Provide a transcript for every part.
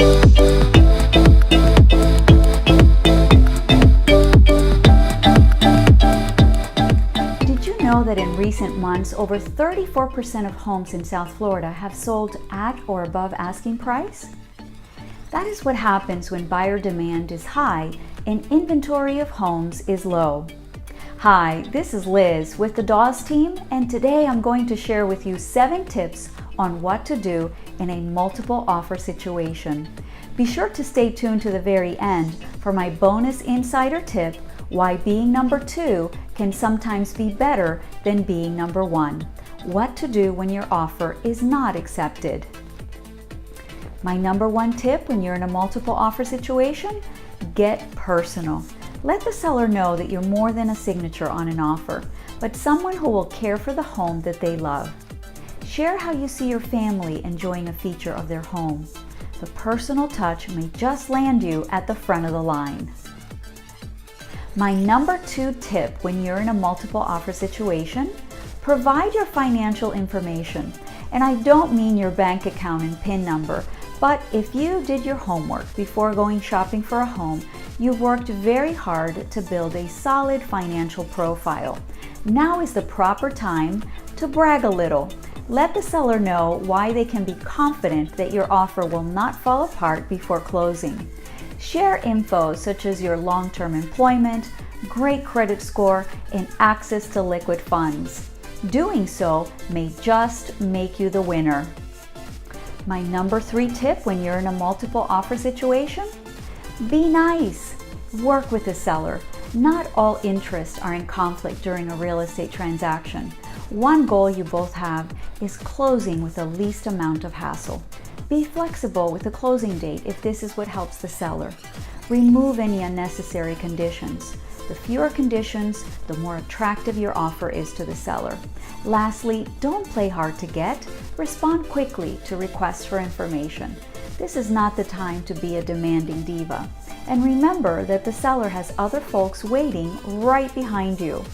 Did you know that in recent months, over 34% of homes in South Florida have sold at or above asking price? That is what happens when buyer demand is high and inventory of homes is low. Hi, this is Liz with the Dawes team, and today I'm going to share with you 7 tips on what to do in a multiple offer situation. Be sure to stay tuned to the very end for my bonus insider tip, why being number 2 can sometimes be better than being number 1. What to do when your offer is not accepted. My number 1 tip when you're in a multiple offer situation: get personal. Let the seller know that you're more than a signature on an offer, but someone who will care for the home that they love. Share how you see your family enjoying a feature of their home. The personal touch may just land you at the front of the line. My number 2 tip when you're in a multiple offer situation: provide your financial information. And I don't mean your bank account and PIN number, but if you did your homework before going shopping for a home, you've worked very hard to build a solid financial profile. Now is the proper time to brag a little. Let the seller know why they can be confident that your offer will not fall apart before closing. Share info such as your long-term employment, great credit score, and access to liquid funds. Doing so may just make you the winner. My number 3 tip when you're in a multiple offer situation: be nice. Work with the seller. Not all interests are in conflict during a real estate transaction. One goal you both have is closing with the least amount of hassle. Be flexible with the closing date if this is what helps the seller. Remove any unnecessary conditions. The fewer conditions, the more attractive your offer is to the seller. Lastly, don't play hard to get. Respond quickly to requests for information. This is not the time to be a demanding diva. And remember that the seller has other folks waiting right behind you.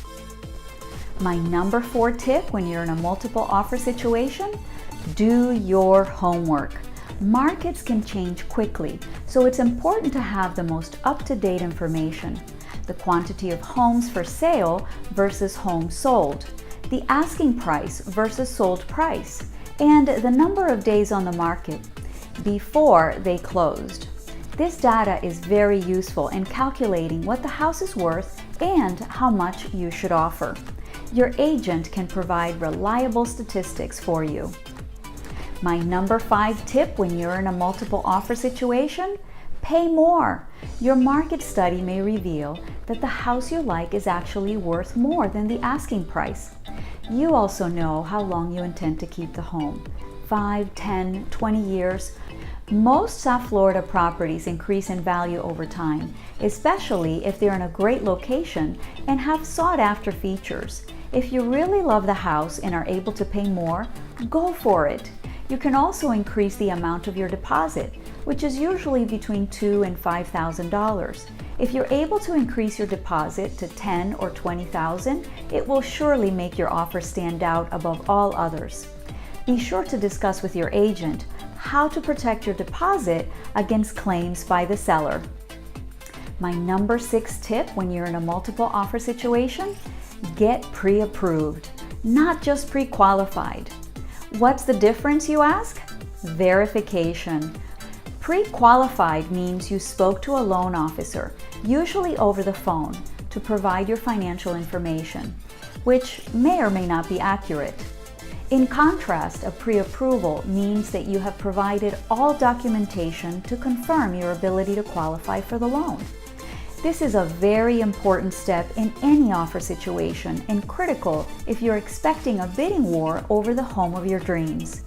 My number 4 tip when you're in a multiple offer situation: do your homework. Markets can change quickly, so it's important to have the most up-to-date information. The quantity of homes for sale versus homes sold, the asking price versus sold price, and the number of days on the market before they closed. This data is very useful in calculating what the house is worth and how much you should offer. Your agent can provide reliable statistics for you. My number 5 tip when you're in a multiple offer situation: pay more. Your market study may reveal that the house you like is actually worth more than the asking price. You also know how long you intend to keep the home: 5, 10, 20 years. Most South Florida properties increase in value over time, especially if they're in a great location and have sought-after features. If you really love the house and are able to pay more, go for it. You can also increase the amount of your deposit, which is usually between $2,000 and $5,000. If you're able to increase your deposit to $10,000 or $20,000, it will surely make your offer stand out above all others. Be sure to discuss with your agent how to protect your deposit against claims by the seller. My number 6 tip when you're in a multiple offer situation: get pre-approved, not just pre-qualified. What's the difference, you ask? Verification. Pre-qualified means you spoke to a loan officer, usually over the phone, to provide your financial information, which may or may not be accurate. In contrast, a pre-approval means that you have provided all documentation to confirm your ability to qualify for the loan. This is a very important step in any offer situation and critical if you're expecting a bidding war over the home of your dreams.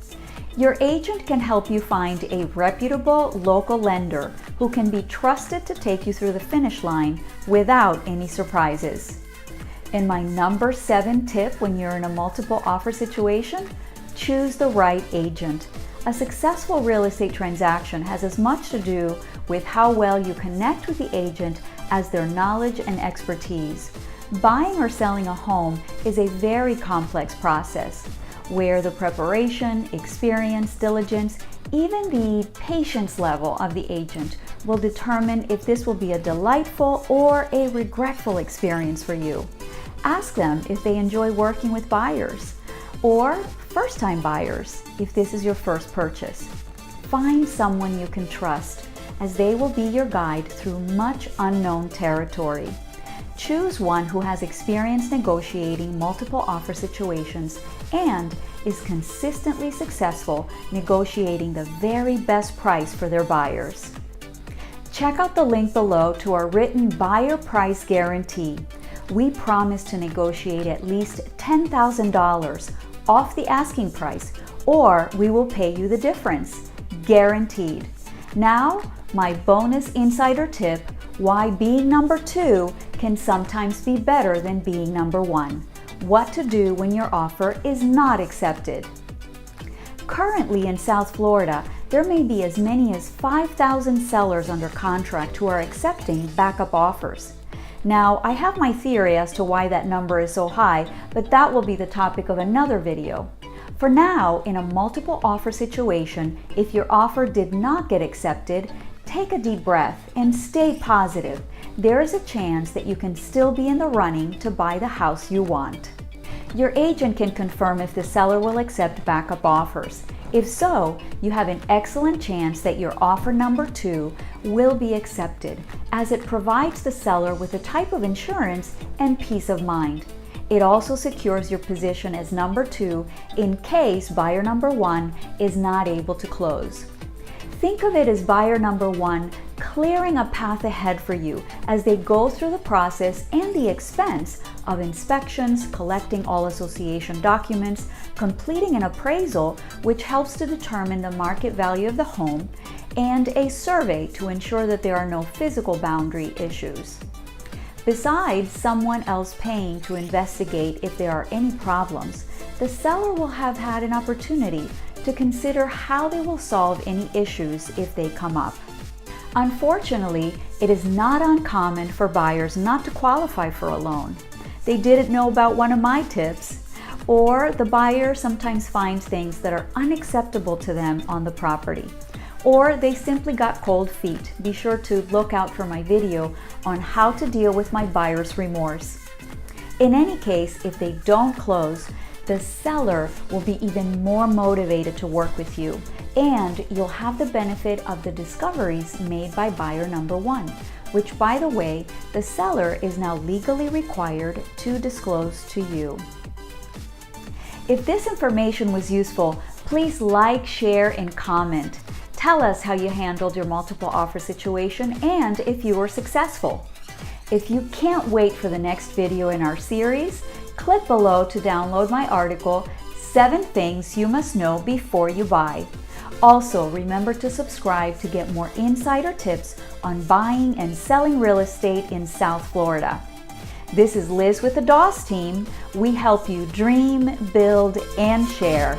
Your agent can help you find a reputable local lender who can be trusted to take you through the finish line without any surprises. And my number 7 tip when you're in a multiple offer situation: choose the right agent. A successful real estate transaction has as much to do with how well you connect with the agent as their knowledge and expertise. Buying or selling a home is a very complex process. where the preparation, experience, diligence, even the patience level of the agent will determine if this will be a delightful or a regretful experience for you. Ask them if they enjoy working with buyers or first-time buyers if this is your first purchase. Find someone you can trust, as they will be your guide through much unknown territory. Choose one who has experience negotiating multiple offer situations and is consistently successful negotiating the very best price for their buyers. Check out the link below to our written buyer price guarantee. We promise to negotiate at least $10,000 off the asking price, or we will pay you the difference, guaranteed. Now, my bonus insider tip, why being number 2 can sometimes be better than being number 1. What to do when your offer is not accepted. Currently in South Florida, there may be as many as 5,000 sellers under contract who are accepting backup offers. Now, I have my theory as to why that number is so high, but that will be the topic of another video. For now, in a multiple offer situation, if your offer did not get accepted, take a deep breath and stay positive. There is a chance that you can still be in the running to buy the house you want. Your agent can confirm if the seller will accept backup offers. If so, you have an excellent chance that your offer number 2 will be accepted, as it provides the seller with a type of insurance and peace of mind. It also secures your position as number 2 in case buyer number 1 is not able to close. Think of it as buyer number 1 clearing a path ahead for you as they go through the process and the expense of inspections, collecting all association documents, completing an appraisal, which helps to determine the market value of the home, and a survey to ensure that there are no physical boundary issues. Besides someone else paying to investigate if there are any problems, the seller will have had an opportunity to consider how they will solve any issues if they come up. Unfortunately, it is not uncommon for buyers not to qualify for a loan. They didn't know about one of my tips, or the buyer sometimes finds things that are unacceptable to them on the property, or they simply got cold feet. Be sure to look out for my video on how to deal with my buyer's remorse. In any case, if they don't close, the seller will be even more motivated to work with you, and you'll have the benefit of the discoveries made by buyer number 1, which, by the way, the seller is now legally required to disclose to you. If this information was useful, please like, share, and comment. Tell us how you handled your multiple offer situation and if you were successful. If you can't wait for the next video in our series, click below to download my article, 7 Things You Must Know Before You Buy. Also, remember to subscribe to get more insider tips on buying and selling real estate in South Florida. This is Liz with the DOS team. We help you dream, build, and share.